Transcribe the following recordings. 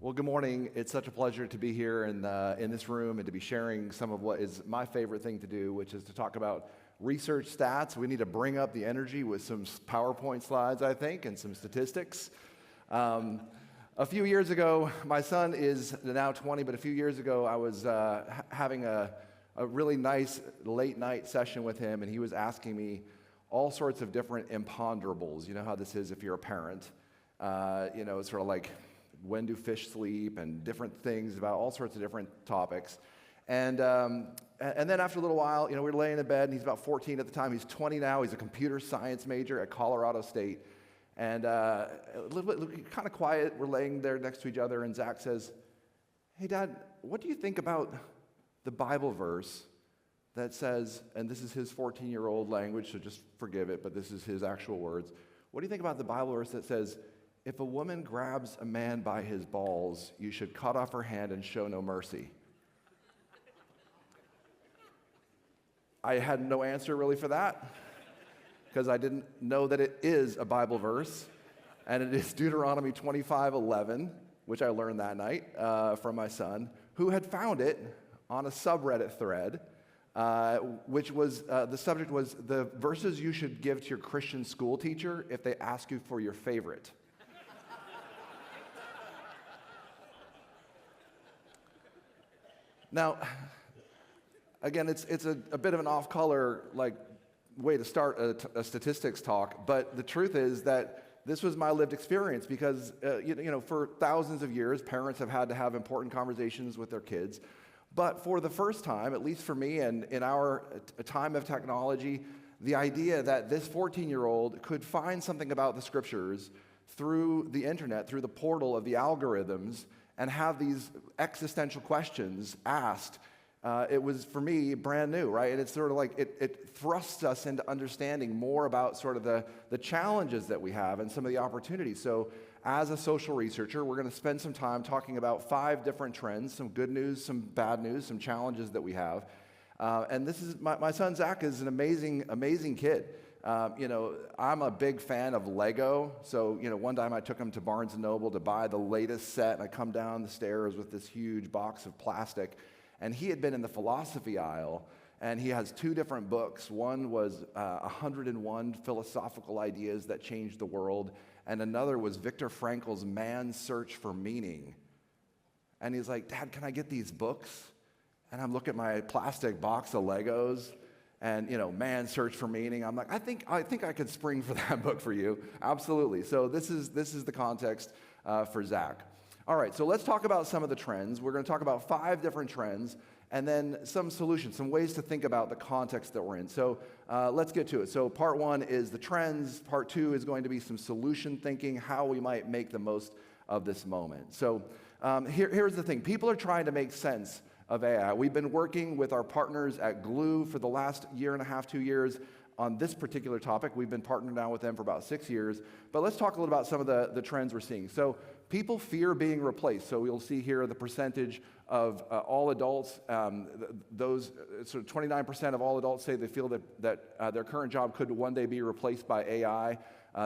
Well, good morning. It's such a pleasure to be here in this room and to be sharing some of what is my favorite thing to do, which is to talk about research stats. We need to bring up the energy with some PowerPoint slides, I think, and some statistics. A few years ago, my son is now 20, but a few years ago, I was having a really nice late night session with him, and he was asking me all sorts of different imponderables. You know how this is if you're a parent. It's sort of like, when do fish sleep, and different things about all sorts of different topics. And then after a little while, we were laying in bed, and he's about 14 at the time. He's 20 now. He's a computer science major at Colorado State. And a little bit kind of quiet. We're laying there next to each other, and Zach says, "Hey, Dad, what do you think about the Bible verse that says," and this is his 14-year-old language, so just forgive it, but this is his actual words. "What do you think about the Bible verse that says, if a woman grabs a man by his balls, you should cut off her hand and show no mercy?" I had no answer really for that, because I didn't know that it is a Bible verse, and it is Deuteronomy 25:11, which I learned that night from my son, who had found it on a subreddit thread, which was, the subject was the verses you should give to your Christian school teacher if they ask you for your favorite. Now, again, it's a bit of an off-color way to start a statistics talk, but the truth is that this was my lived experience because, for thousands of years, parents have had to have important conversations with their kids. But for the first time, at least for me and in our time of technology, the idea that this 14-year-old could find something about the scriptures through the internet, through the portal of the algorithms, and have these existential questions asked, it was, for me, brand new, right? And it's sort of like, it thrusts us into understanding more about sort of the challenges that we have and some of the opportunities. So as a social researcher, we're going to spend some time talking about 5 different trends, some good news, some bad news, some challenges that we have. And this is, my son Zach is an amazing kid. I'm a big fan of Lego, so, one time I took him to Barnes & Noble to buy the latest set, and I come down the stairs with this huge box of plastic, and he had been in the philosophy aisle, and he has 2 different books. One was 101 Philosophical Ideas That Changed the World, and another was Viktor Frankl's Man's Search for Meaning. And he's like, "Dad, can I get these books?" And I'm looking at my plastic box of Legos, and, Man's Search for Meaning. I'm like, I think I could spring for that book for you. Absolutely. So this is the context for Zach. All right, so let's talk about some of the trends. We're going to talk about 5 different trends, and then some solutions, some ways to think about the context that we're in. So let's get to it. So part 1 is the trends. Part 2 is going to be some solution thinking, how we might make the most of this moment. So here's the thing. People are trying to make sense of AI. We've been working with our partners at Glue for the last year and a half, 2 years on this particular topic. We've been partnered now with them for about 6 years. But let's talk a little about some of the trends we're seeing. So people fear being replaced. So we'll see here the percentage of all adults. Those 29% of all adults say they feel that their current job could one day be replaced by AI.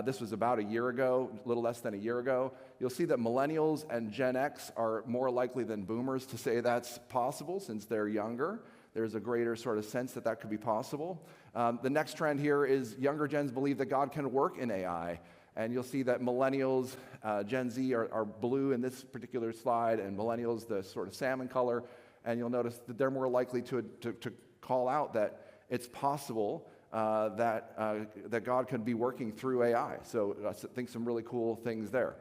This was about a year ago, a little less than a year ago. You'll see that millennials and Gen X are more likely than boomers to say that's possible since they're younger. There's a greater sort of sense that that could be possible. The next trend here is younger gens believe that God can work in AI. And you'll see that millennials, Gen Z are blue in this particular slide, and millennials the sort of salmon color. And you'll notice that they're more likely to call out that it's possible that God could be working through AI. So I think some really cool things there.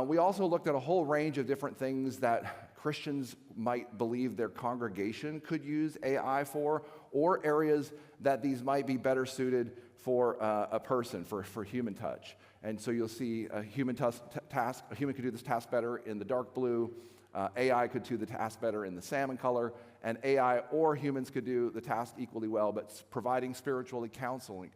We also looked at a whole range of different things that Christians might believe their congregation could use AI for, or areas that these might be better suited for a person, for human touch. And so you'll see a human could do this task better in the dark blue, AI could do the task better in the salmon color, and AI or humans could do the task equally well, but providing spiritual counseling,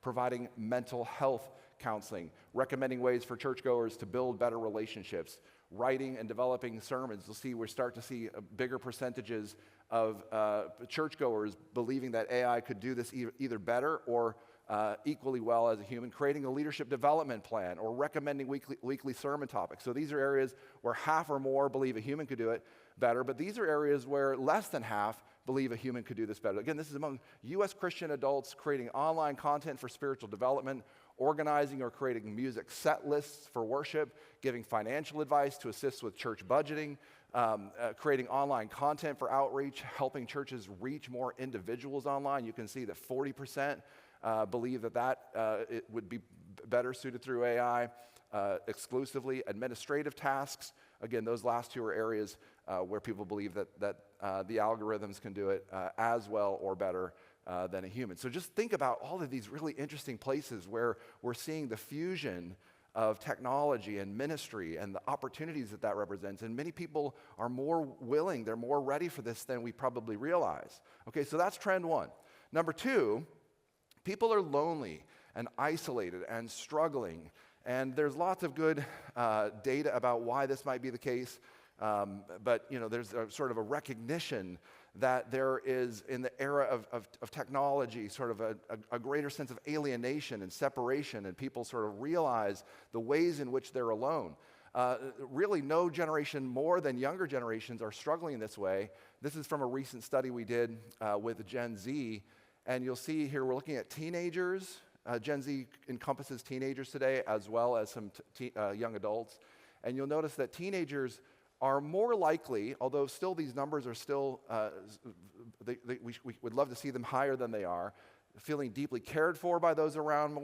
providing mental health counseling, recommending ways for churchgoers to build better relationships, writing and developing sermons. You'll see we start to see bigger percentages of churchgoers believing that AI could do this either better or equally well as a human, creating a leadership development plan, or recommending weekly sermon topics. So these are areas where half or more believe a human could do it better, but these are areas where less than half believe a human could do this better. Again, this is among U.S. Christian adults creating online content for spiritual development, organizing or creating music set lists for worship, giving financial advice to assist with church budgeting, creating online content for outreach, helping churches reach more individuals online. You can see that 40% believe that it would be better suited through AI. Exclusively administrative tasks. Again, those last two are areas where people believe that the algorithms can do it as well or better than a human. So just think about all of these really interesting places where we're seeing the fusion of technology and ministry and the opportunities that represents. And many people are more willing, they're more ready for this than we probably realize. Okay, so that's trend one. Number two, people are lonely and isolated and struggling. And there's lots of good data about why this might be the case. But there's sort of a recognition that there is, in the era of technology, sort of a greater sense of alienation and separation, and people sort of realize the ways in which they're alone. Really, no generation more than younger generations are struggling in this way. This is from a recent study we did with Gen Z, and you'll see here we're looking at teenagers. Gen Z encompasses teenagers today as well as some young adults. And you'll notice that teenagers are more likely, although still these numbers are still, we would love to see them higher than they are, feeling deeply cared for by those around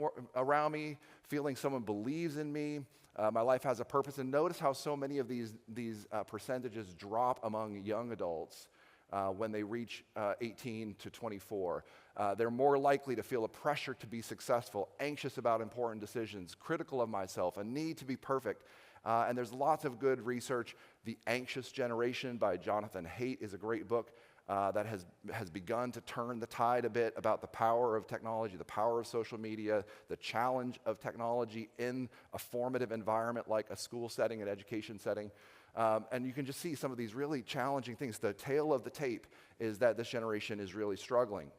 me, feeling someone believes in me, my life has a purpose. And notice how so many of these percentages drop among young adults when they reach 18 to 24. They're more likely to feel a pressure to be successful, anxious about important decisions, critical of myself, a need to be perfect. And there's lots of good research. The Anxious Generation by Jonathan Haidt is a great book that has begun to turn the tide a bit about the power of technology, the power of social media, the challenge of technology in a formative environment like a school setting, an education setting. And you can just see some of these really challenging things. The tail of the tape is that this generation is really struggling.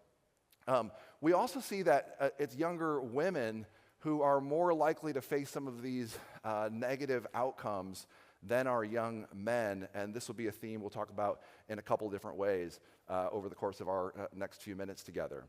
We also see that it's younger women who are more likely to face some of these negative outcomes than our young men, and this will be a theme we'll talk about in a couple different ways over the course of our next few minutes together.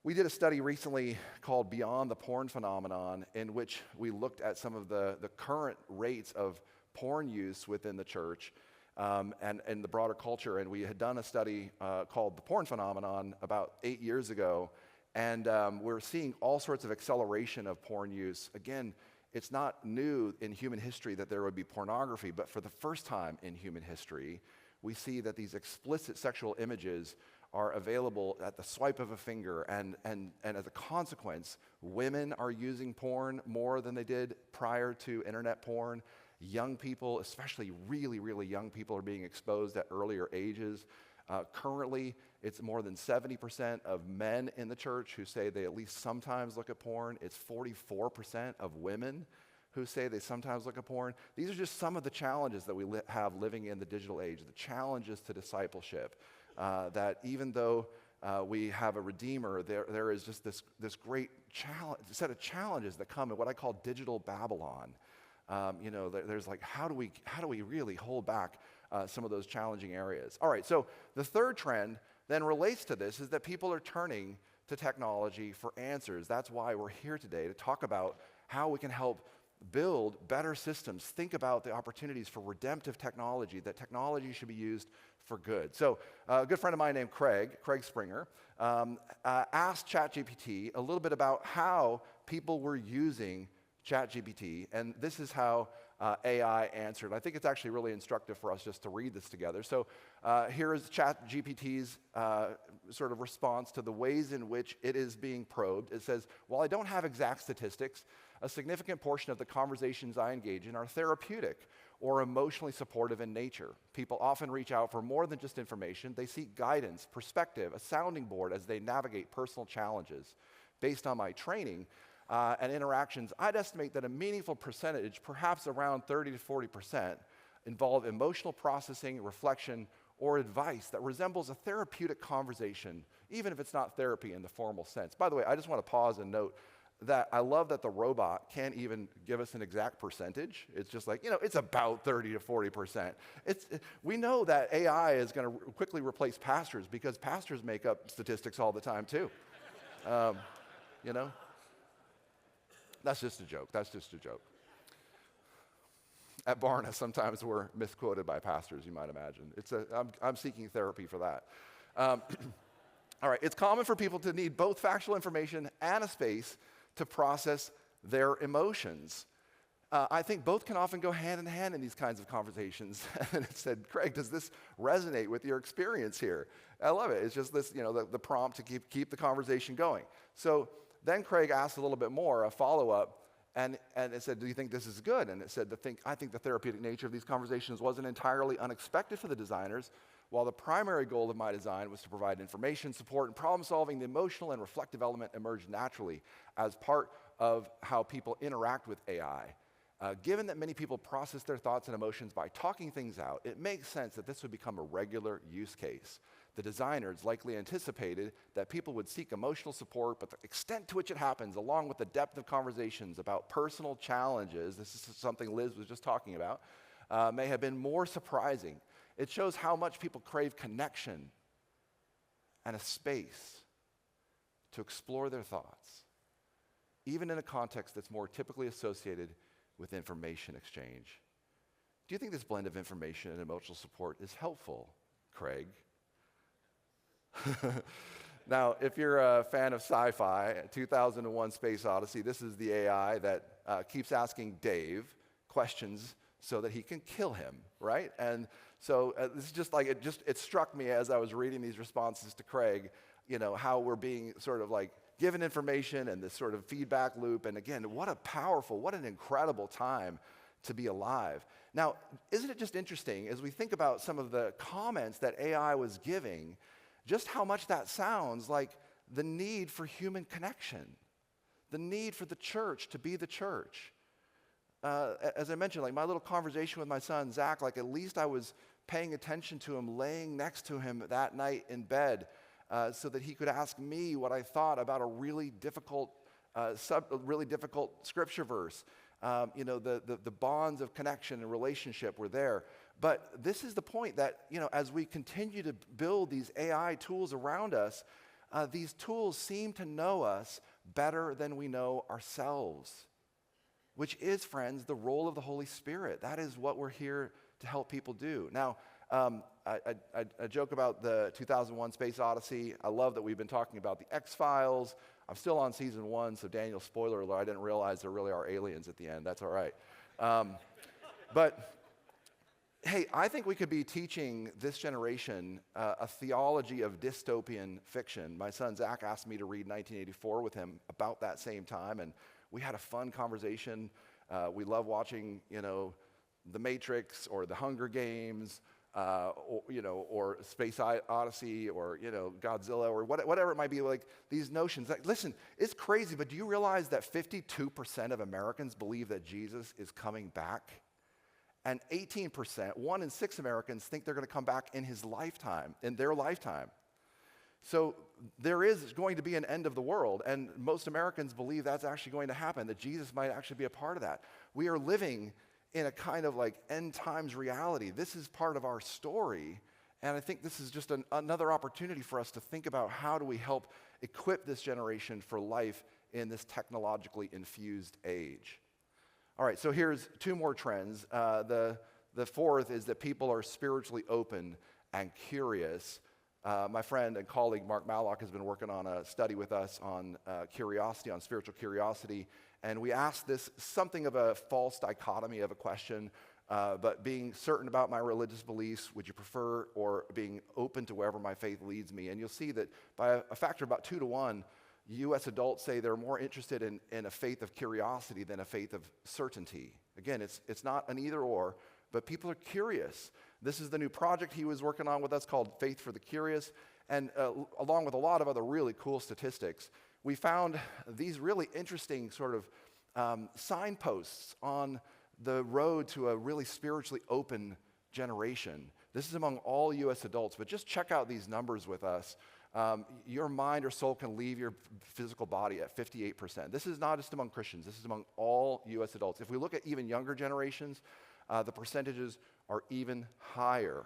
We did a study recently called Beyond the Porn Phenomenon, in which we looked at some of the current rates of porn use within the church and the broader culture, and we had done a study called The Porn Phenomenon about 8 years ago. And we're seeing all sorts of acceleration of porn use. Again, it's not new in human history that there would be pornography, but for the first time in human history, we see that these explicit sexual images are available at the swipe of a finger, and as a consequence, women are using porn more than they did prior to internet porn. Young people, especially really, really young people, are being exposed at earlier ages. Currently, it's more than 70% of men in the church who say they at least sometimes look at porn. It's 44% of women who say they sometimes look at porn. These are just some of the challenges that we have living in the digital age, the challenges to discipleship, that even though we have a Redeemer, there is just this great set of challenges that come in what I call digital Babylon. There's like, how do we really hold back some of those challenging areas? All right, so the third trend then relates to this, is that people are turning to technology for answers. That's why we're here today, to talk about how we can help build better systems, think about the opportunities for redemptive technology, that technology should be used for good. So a good friend of mine named Craig Springer, asked ChatGPT a little bit about how people were using ChatGPT, and this is how AI answered. I think it's actually really instructive for us just to read this together. So here is ChatGPT's sort of response to the ways in which it is being probed. It says, while I don't have exact statistics, a significant portion of the conversations I engage in are therapeutic or emotionally supportive in nature. People often reach out for more than just information. They seek guidance, perspective, a sounding board as they navigate personal challenges. Based on my training, and interactions, I'd estimate that a meaningful percentage, perhaps around 30 to 40%, involve emotional processing, reflection, or advice that resembles a therapeutic conversation, even if it's not therapy in the formal sense. By the way, I just want to pause and note that I love that the robot can't even give us an exact percentage. It's just like, it's about 30 to 40%. We know that AI is going to quickly replace pastors because pastors make up statistics all the time too. That's just a joke. That's just a joke. At Barna, sometimes we're misquoted by pastors, you might imagine. I'm seeking therapy for that. All right, it's common for people to need both factual information and a space to process their emotions. I think both can often go hand in hand in these kinds of conversations. And it said, Craig, does this resonate with your experience here? I love it. It's just this, the prompt to keep the conversation going. So then Craig asked a little bit more, a follow-up, and it said, do you think this is good? And it said, I think the therapeutic nature of these conversations wasn't entirely unexpected for the designers. While the primary goal of my design was to provide information, support, and problem solving, the emotional and reflective element emerged naturally as part of how people interact with AI. Given that many people process their thoughts and emotions by talking things out, it makes sense that this would become a regular use case. The designers likely anticipated that people would seek emotional support, but the extent to which it happens, along with the depth of conversations about personal challenges, this is something Liz was just talking about, may have been more surprising. It shows how much people crave connection and a space to explore their thoughts, even in a context that's more typically associated with information exchange. Do you think this blend of information and emotional support is helpful, Craig? Now, if you're a fan of sci-fi, 2001 Space Odyssey, this is the AI that keeps asking Dave questions so that he can kill him, right? And so this is just like, it struck me as I was reading these responses to Craig, how we're being sort of like given information and this sort of feedback loop. And again, what an incredible time to be alive. Now, isn't it just interesting as we think about some of the comments that AI was giving, just how much that sounds like the need for human connection, the need for the church to be the church. As I mentioned, like my little conversation with my son, Zach, like at least I was paying attention to him, laying next to him that night in bed so that he could ask me what I thought about a really difficult scripture verse. The bonds of connection and relationship were there. But this is the point that, as we continue to build these AI tools around us, these tools seem to know us better than we know ourselves, which is, friends, the role of the Holy Spirit. That is what we're here to help people do. Now, I joke about the 2001 Space Odyssey. I love that we've been talking about the X-Files. I'm still on season 1, so Daniel, spoiler alert, I didn't realize there really are aliens at the end. That's all right. But hey, I think we could be teaching this generation a theology of dystopian fiction. My son Zach asked me to read 1984 with him about that same time, and we had a fun conversation. We love watching, The Matrix or The Hunger Games, or Space Odyssey, or Godzilla, or whatever it might be. Like these notions. Like, listen, it's crazy, but do you realize that 52% of Americans believe that Jesus is coming back? And 18%, 1 in 6 Americans think they're going to come back in their lifetime. So there is going to be an end of the world, and most Americans believe that's actually going to happen, that Jesus might actually be a part of that. We are living in a kind of like end times reality. This is part of our story, and I think this is just another opportunity for us to think about how do we help equip this generation for life in this technologically infused age. All right, so here's 2 more trends. The fourth is that people are spiritually open and curious. My friend and colleague Mark Mallock has been working on a study with us on curiosity, on spiritual curiosity, and we asked this something of a false dichotomy of a question, but being certain about my religious beliefs, would you prefer, or being open to wherever my faith leads me? And you'll see that by a factor of about 2 to 1, U.S. adults say they're more interested in a faith of curiosity than a faith of certainty. Again, it's not an either or, but people are curious. This is the new project he was working on with us called Faith for the Curious, and along with a lot of other really cool statistics, we found these really interesting sort of signposts on the road to a really spiritually open generation. This is among all U.S. adults, but just check out these numbers with us. Your mind or soul can leave your physical body at 58%. This is not just among Christians. This is among all U.S. adults. If we look at even younger generations, the percentages are even higher.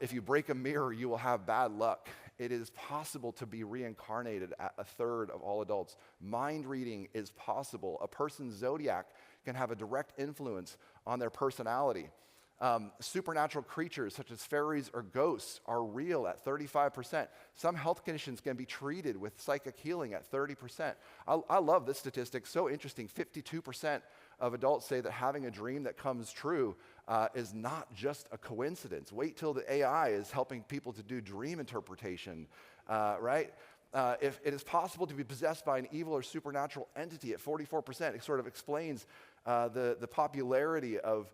If you break a mirror, you will have bad luck. It is possible to be reincarnated at a third of all adults. Mind reading is possible. A person's zodiac can have a direct influence on their personality. Supernatural creatures such as fairies or ghosts are real at 35%. Some health conditions can be treated with psychic healing at 30%. I love this statistic, so interesting. 52% of adults say that having a dream that comes true is not just a coincidence. Wait till the AI is helping people to do dream interpretation, right? If it is possible to be possessed by an evil or supernatural entity at 44%, it sort of explains the popularity of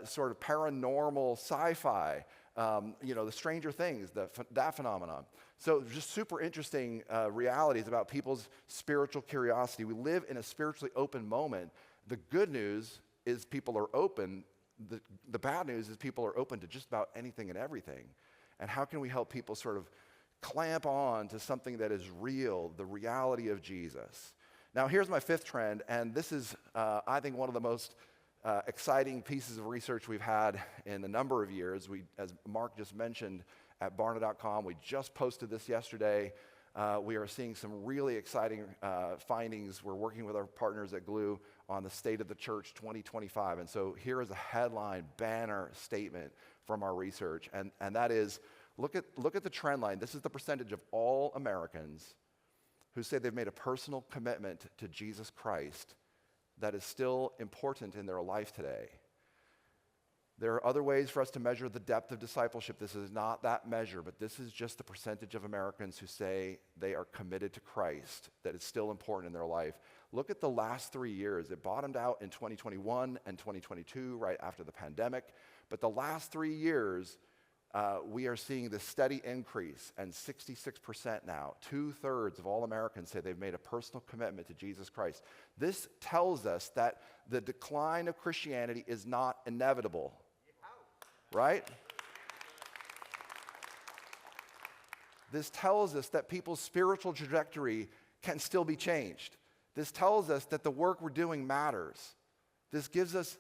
sort of paranormal sci-fi, the Stranger Things, that phenomenon. So just super interesting realities about people's spiritual curiosity. We live in a spiritually open moment. The good news is people are open. The bad news is people are open to just about anything and everything. And how can we help people sort of clamp on to something that is real, the reality of Jesus? Now, here's my fifth trend, and this is, I think, one of the most exciting pieces of research we've had in a number of years. As Mark just mentioned, at Barna.com, we just posted this yesterday. We are seeing some really exciting findings. We're working with our partners at Glue on the State of the Church 2025. And so here is a headline banner statement from our research, and that is, look at the trend line. This is the percentage of all Americans who say they've made a personal commitment to Jesus Christ that is still important in their life today. There are other ways for us to measure the depth of discipleship. This is not that measure, but this is just the percentage of Americans who say they are committed to Christ, that is still important in their life. Look at the last 3 years. It bottomed out in 2021 and 2022, right after the pandemic. But the last 3 years, we are seeing this steady increase, and 66% now, 2/3 of all Americans say they've made a personal commitment to Jesus Christ. This tells us that the decline of Christianity is not inevitable, right? This tells us that people's spiritual trajectory can still be changed. This tells us that the work we're doing matters. This gives us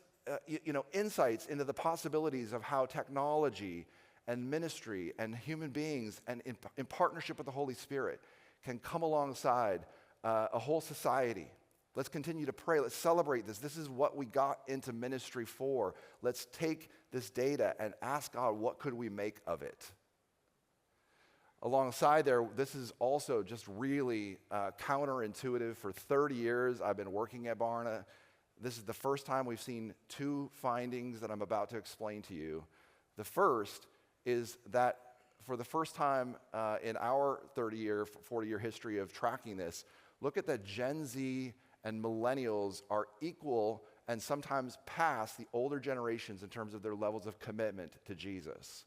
insights into the possibilities of how technology and ministry and human beings and in partnership with the Holy Spirit can come alongside a whole society. Let's continue to pray. Let's celebrate this. This is what we got into ministry for. Let's take this data and ask God, what could we make of it? Alongside there, this is also just really counterintuitive. For 30 years, I've been working at Barna. This is the first time we've seen two findings that I'm about to explain to you. The first is that for the first time in our 30-year, 40-year history of tracking this, look at that Gen Z and Millennials are equal and sometimes past the older generations in terms of their levels of commitment to Jesus.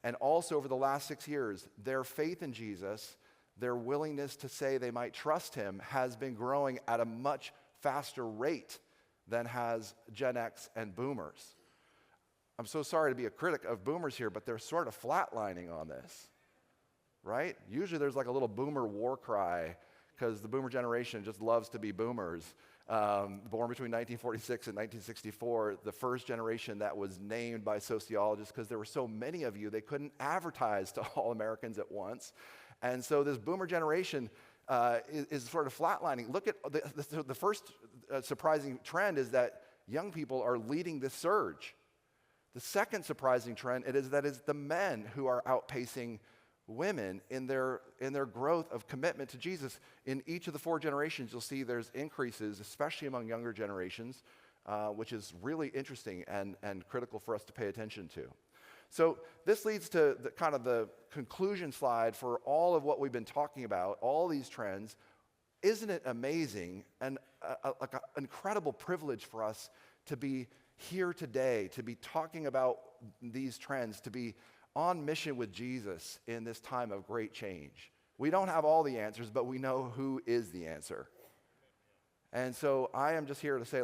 And also over the last 6 years, their faith in Jesus, their willingness to say they might trust him has been growing at a much faster rate than has Gen X and boomers. I'm so sorry to be a critic of boomers here, but they're sort of flatlining on this, right? Usually there's like a little boomer war cry because the boomer generation just loves to be boomers. Born between 1946 and 1964, the first generation that was named by sociologists because there were so many of you, they couldn't advertise to all Americans at once. And so this boomer generation is sort of flatlining. Look at the first surprising trend is that young people are leading this surge. The second surprising trend is that it's the men who are outpacing women in their growth of commitment to Jesus. In each of the 4 generations, you'll see there's increases, especially among younger generations, which is really interesting and critical for us to pay attention to. So this leads to the conclusion slide for all of what we've been talking about, all these trends. Isn't it amazing and like an incredible privilege for us to be here today, to be talking about these trends, to be on mission with Jesus in this time of great change? We don't have all the answers, but we know who is the answer. And so I am just here to say,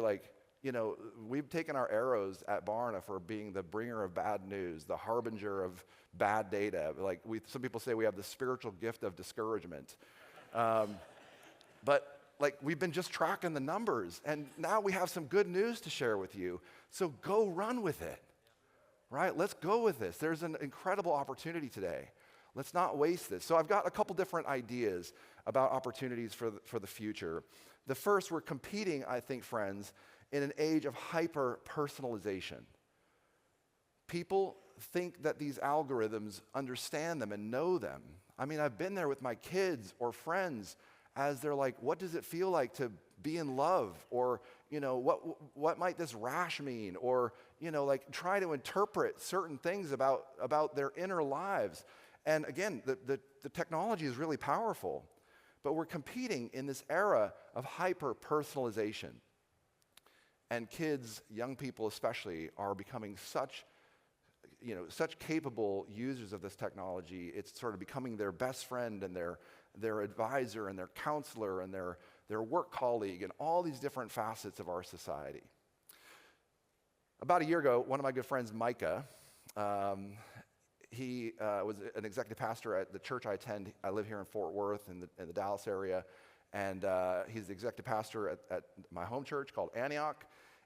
we've taken our arrows at Barna for being the bringer of bad news, the harbinger of bad data. Like some people say we have the spiritual gift of discouragement. But like we've been just tracking the numbers, and now we have some good news to share with you. So go run with it, right? Let's go with this. There's an incredible opportunity today. Let's not waste this. So I've got a couple different ideas about opportunities for the future. The first, we're competing, I think, friends, in an age of hyper-personalization. People think that these algorithms understand them and know them. I mean, I've been there with my kids or friends as they're like, what does it feel like to be in love? Or, what might this rash mean? Or, like try to interpret certain things about their inner lives. And again, the technology is really powerful, but we're competing in this era of hyper-personalization. And kids, young people especially, are becoming such capable users of this technology. It's sort of becoming their best friend and their advisor and their counselor and their work colleague and all these different facets of our society. About a year ago, one of my good friends, Micah, he was an executive pastor at the church I attend. I live here in Fort Worth in the Dallas area, and he's the executive pastor at my home church called Antioch.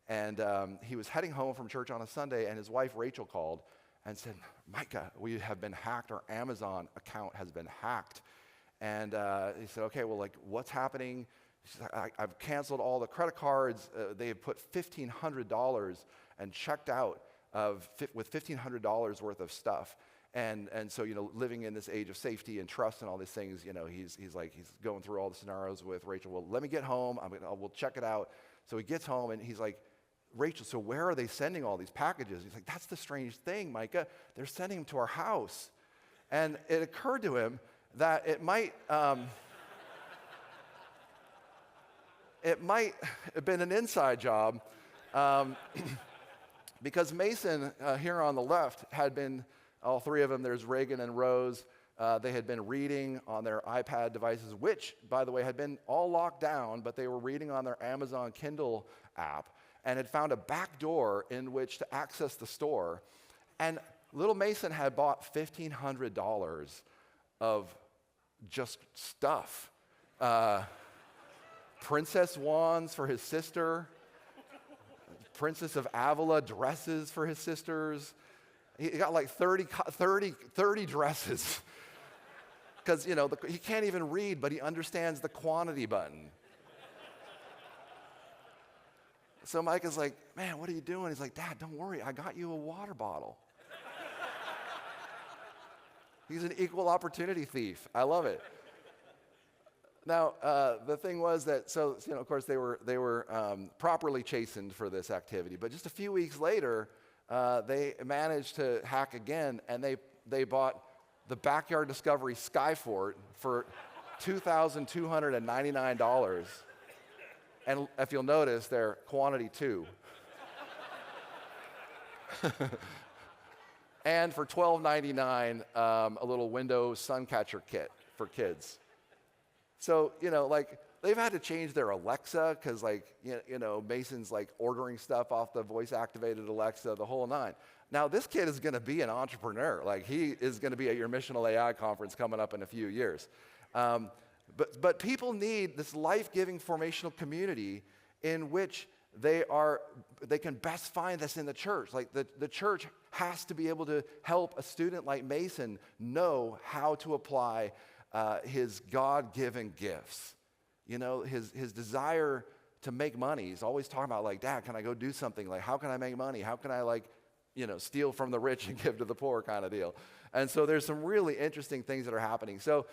And he was heading home from church on a Sunday, and his wife Rachel called and said, Micah, we have been hacked. Our Amazon account has been hacked. And he said, okay, well, like, what's happening? She's like, I've canceled all the credit cards. They have put $1,500 and checked out with $1,500 worth of stuff. And so, living in this age of safety and trust and all these things, he's going through all the scenarios with Rachel. Well, let me get home. We'll check it out. So he gets home and he's like, Rachel, so where are they sending all these packages? He's like, that's the strange thing, Micah. They're sending them to our house. And it occurred to him that it might have been an inside job because Mason here on the left had been, all three of them, there's Reagan and Rose, they had been reading on their iPad devices, which, by the way, had been all locked down, but they were reading on their Amazon Kindle app and had found a back door in which to access the store. And little Mason had bought $1,500 of just stuff. Princess wands for his sister, Princess of Avila dresses for his sisters. He got like 30 dresses. Because, he can't even read, but he understands the quantity button. So Mike is like, man, what are you doing? He's like, Dad, don't worry, I got you a water bottle. He's an equal opportunity thief. I love it. Now, the thing was that, of course, they were properly chastened for this activity. But just a few weeks later, they managed to hack again, and they bought the Backyard Discovery Skyfort for $2,299. And if you'll notice, they're quantity 2. And for $12.99, a little Windows sun catcher kit for kids. So, they've had to change their Alexa because, Mason's, ordering stuff off the voice-activated Alexa, the whole nine. Now, this kid is going to be an entrepreneur. He is going to be at your Missional AI conference coming up in a few years. But people need this life-giving formational community in which they can best find this in the church. The church has to be able to help a student like Mason know how to apply his God-given gifts. His desire to make money. He's always talking about, Dad, can I go do something? How can I make money? How can I, steal from the rich and give to the poor kind of deal? And so there's some really interesting things that are happening. So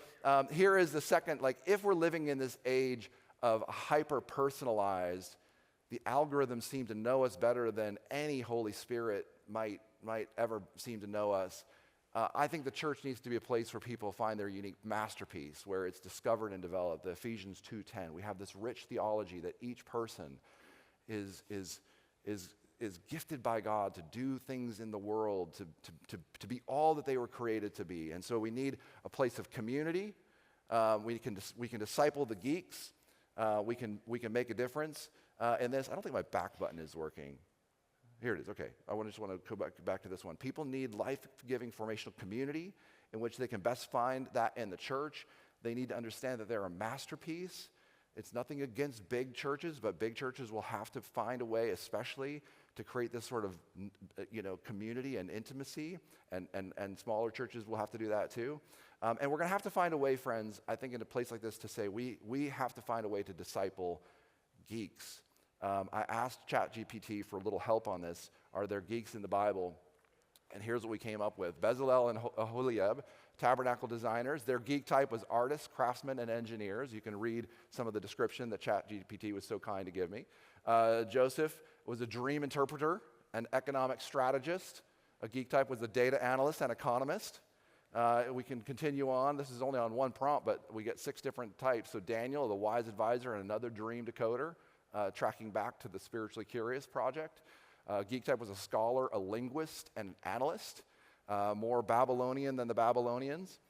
here is the second, if we're living in this age of hyper-personalized, the algorithms seem to know us better than any Holy Spirit might ever seem to know us. I think the church needs to be a place where people find their unique masterpiece, where it's discovered and developed. The Ephesians 2:10. We have this rich theology that each person is gifted by God to do things in the world, to be all that they were created to be. And so we need a place of community. We can disciple the geeks. We can make a difference. in this. I don't think my back button is working. Here it is. Okay. I just want to go back to this one. People need life-giving formational community in which they can best find that in the church. They need to understand that they're a masterpiece. It's nothing against big churches, but big churches will have to find a way, especially to create this sort of, community and intimacy, and smaller churches will have to do that too. And we're going to have to find a way, friends, I think in a place like this to say we have to find a way to disciple geeks. I asked ChatGPT for a little help on this. Are there geeks in the Bible? And here's what we came up with. Bezalel and Aholiab, tabernacle designers. Their geek type was artists, craftsmen, and engineers. You can read some of the description that ChatGPT was so kind to give me. Joseph was a dream interpreter, an economic strategist. A geek type was a data analyst and economist. We can continue on. This is only on one prompt, but we get 6 different types. So Daniel, the wise advisor, and another dream decoder, tracking back to the spiritually curious project. Geek type was a scholar, a linguist, and an analyst, more Babylonian than the Babylonians.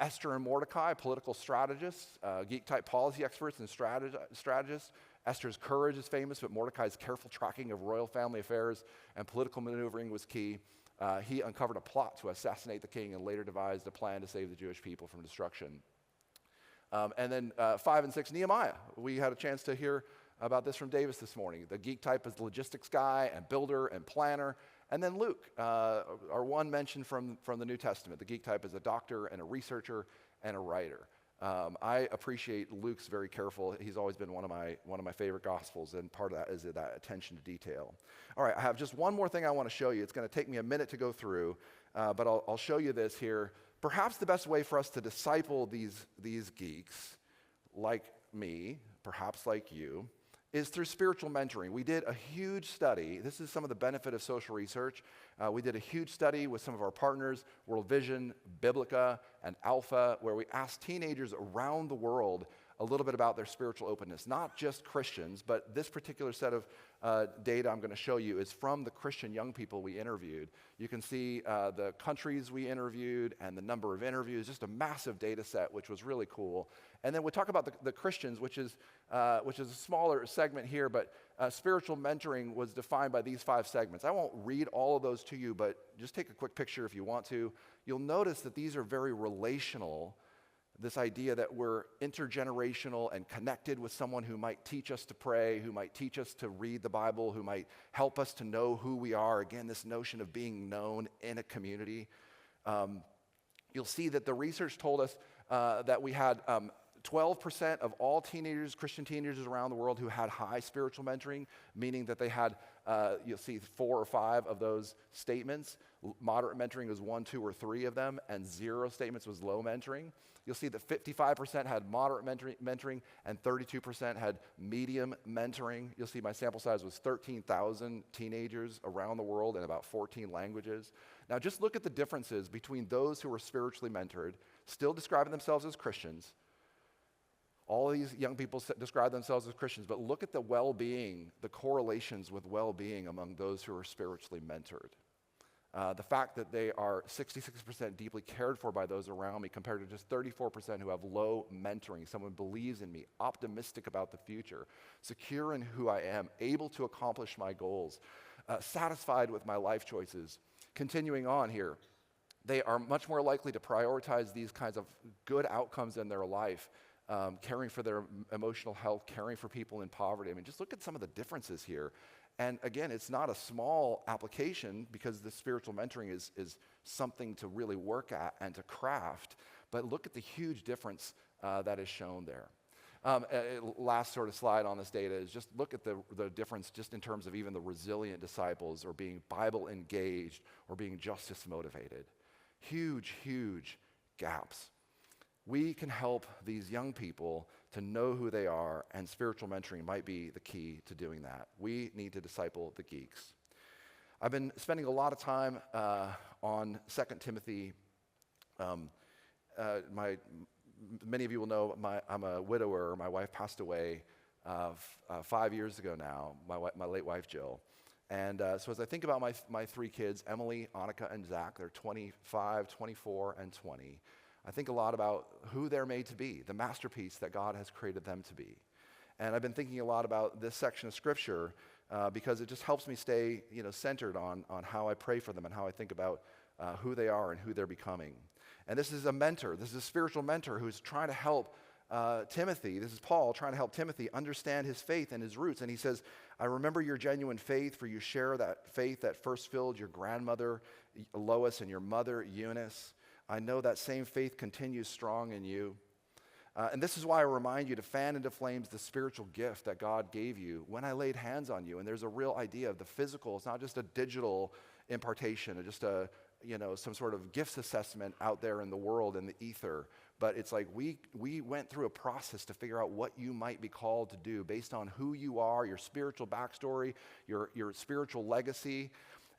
Esther and Mordecai, political strategists, geek type policy experts and strategists. Esther's courage is famous, but Mordecai's careful tracking of royal family affairs and political maneuvering was key. He uncovered a plot to assassinate the king and later devised a plan to save the Jewish people from destruction. And then 5 and 6, Nehemiah. We had a chance to hear about this from Davis this morning. The geek type is the logistics guy and builder and planner. And then Luke, our one mention from the New Testament. The geek type is a doctor and a researcher and a writer. I appreciate Luke's very careful. He's always been one of my favorite gospels, and part of that is that attention to detail. All right, I have just one more thing I want to show you. It's going to take me a minute to go through, but I'll show you this here. Perhaps the best way for us to disciple these geeks, like me, perhaps like you, is through spiritual mentoring. We did a huge study. This is some of the benefit of social research. We did a huge study with some of our partners, World Vision, Biblica, and Alpha, where we asked teenagers around the world a little bit about their spiritual openness. Not just Christians, but this particular set of data I'm going to show you is from the Christian young people we interviewed. You can see the countries we interviewed and the number of interviews, just a massive data set, which was really cool. And then we'll talk about the Christians, which is a smaller segment here, but spiritual mentoring was defined by these 5 segments. I won't read all of those to you, but just take a quick picture if you want to. You'll notice that these are very relational. This idea that we're intergenerational and connected with someone who might teach us to pray, who might teach us to read the Bible, who might help us to know who we are. Again, this notion of being known in a community. You'll see that the research told us that we had 12% of all teenagers, Christian teenagers around the world, who had high spiritual mentoring, meaning that they had, you'll see 4 or 5 of those statements. Moderate mentoring was 1, 2, or 3 of them, and 0 statements was low mentoring. You'll see that 55% had moderate mentoring, and 32% had medium mentoring. You'll see my sample size was 13,000 teenagers around the world in about 14 languages. Now just look at the differences between those who were spiritually mentored, still describing themselves as Christians. All of these young people describe themselves as Christians, but look at the well-being, the correlations with well-being among those who are spiritually mentored. The fact that they are 66% deeply cared for by those around me compared to just 34% who have low mentoring. Someone believes in me, optimistic about the future, secure in who I am, able to accomplish my goals, satisfied with my life choices. Continuing on here, they are much more likely to prioritize these kinds of good outcomes in their life, caring for their emotional health, caring for people in poverty. I mean, just look at some of the differences here. And again, it's not a small application because the spiritual mentoring is something to really work at and to craft, but look at the huge difference that is shown there. Last sort of slide on this data is just look at the difference just in terms of even the resilient disciples or being Bible engaged or being justice motivated. Huge, huge gaps. We can help these young people to know who they are, and spiritual mentoring might be the key to doing that. We need to disciple the geeks. I've been spending a lot of time on 2 Timothy. Many of you will know I'm a widower. My wife passed away 5 years ago now, my late wife, Jill. And so as I think about my 3 kids, Emily, Annika, and Zach, they're 25, 24, and 20. I think a lot about who they're made to be, the masterpiece that God has created them to be. And I've been thinking a lot about this section of Scripture because it just helps me stay, centered on how I pray for them and how I think about who they are and who they're becoming. And this is a mentor. This is a spiritual mentor who's trying to help Timothy. This is Paul trying to help Timothy understand his faith and his roots. And he says, I remember your genuine faith, for you share that faith that first filled your grandmother Lois and your mother Eunice. I know that same faith continues strong in you. And this is why I remind you to fan into flames the spiritual gift that God gave you when I laid hands on you. And there's a real idea of the physical. It's not just a digital impartation or just some sort of gifts assessment out there in the world, in the ether. But it's like we went through a process to figure out what you might be called to do based on who you are, your spiritual backstory, your spiritual legacy.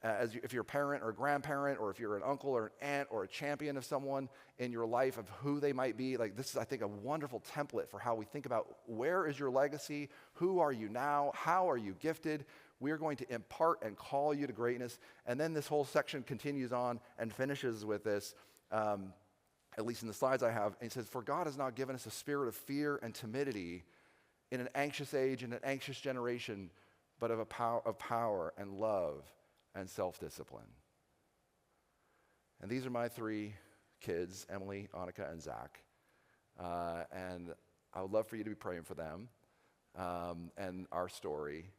If you're a parent or a grandparent, or if you're an uncle or an aunt or a champion of someone in your life of who they might be, like this is, I think, a wonderful template for how we think about where is your legacy, who are you now, how are you gifted. We're going to impart and call you to greatness. And then this whole section continues on and finishes with this, at least in the slides I have. And it says, for God has not given us a spirit of fear and timidity in an anxious age and an anxious generation, but of power and love and self-discipline. And these are my three kids, Emily, Annika, and Zach. And I would love for you to be praying for them and our story.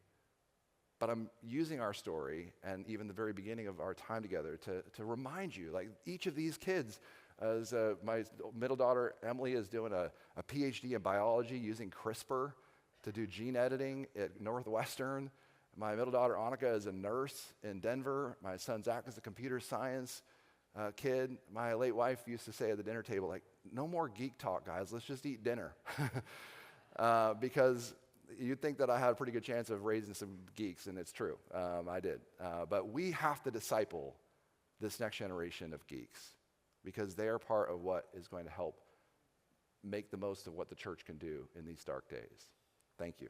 But I'm using our story and even the very beginning of our time together to remind you, like each of these kids, as my middle daughter, Emily, is doing a PhD in biology using CRISPR to do gene editing at Northwestern. My middle daughter, Annika, is a nurse in Denver. My son, Zach, is a computer science kid. My late wife used to say at the dinner table, like, no more geek talk, guys. Let's just eat dinner. Because you'd think that I had a pretty good chance of raising some geeks, and it's true. I did. But we have to disciple this next generation of geeks because they are part of what is going to help make the most of what the church can do in these dark days. Thank you.